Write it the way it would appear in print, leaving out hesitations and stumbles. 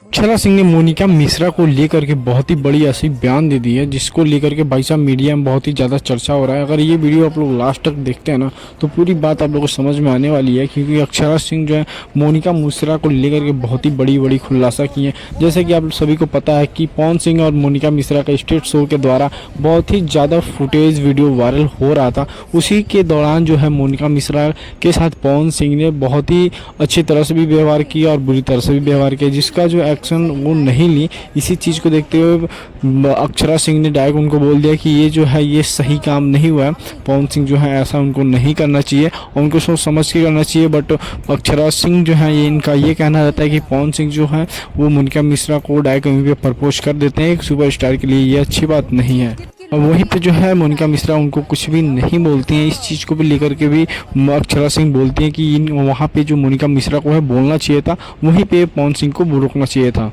अक्षरा सिंह ने मोनिका मिश्रा को लेकर के बहुत ही बड़ी ऐसी बयान दे दी है, जिसको लेकर के भाई साहब मीडिया में बहुत ही ज़्यादा चर्चा हो रहा है। अगर ये वीडियो आप लोग लास्ट तक देखते हैं ना, तो पूरी बात आप लोगों को समझ में आने वाली है, क्योंकि अक्षरा सिंह जो है मोनिका मिश्रा को लेकर के बहुत ही बड़ी बड़ी खुलासा की है। जैसे कि आप सभी को पता है कि पवन सिंह और मोनिका मिश्रा का स्टेट शो के द्वारा बहुत ही ज़्यादा फुटेज वीडियो वायरल हो रहा था। उसी के दौरान जो है मोनिका मिश्रा के साथ पवन सिंह ने बहुत ही अच्छी तरह से भी व्यवहार किया और बुरी तरह से भी व्यवहार किया, जिसका जो एक्शन वो नहीं ली। इसी चीज़ को देखते हुए अक्षरा सिंह ने डायरेक्ट उनको बोल दिया कि ये जो है ये सही काम नहीं हुआ है। पवन सिंह जो है ऐसा उनको नहीं करना चाहिए और उनको सोच समझ के करना चाहिए। बट अक्षरा सिंह जो है ये इनका ये कहना रहता है कि पवन सिंह जो है वो मोनिका मिश्रा को डायरेक्ट कहीं पे प्रपोज कर देते हैं एक सुपरस्टार के लिए। ये अच्छी बात नहीं है। और वहीं पे जो है मोनिका मिश्रा उनको कुछ भी नहीं बोलती हैं। इस चीज़ को भी लेकर के भी अक्षरा सिंह बोलती हैं कि वहाँ पे जो मोनिका मिश्रा को है बोलना चाहिए था, वहीं पे पवन सिंह को रोकना चाहिए था।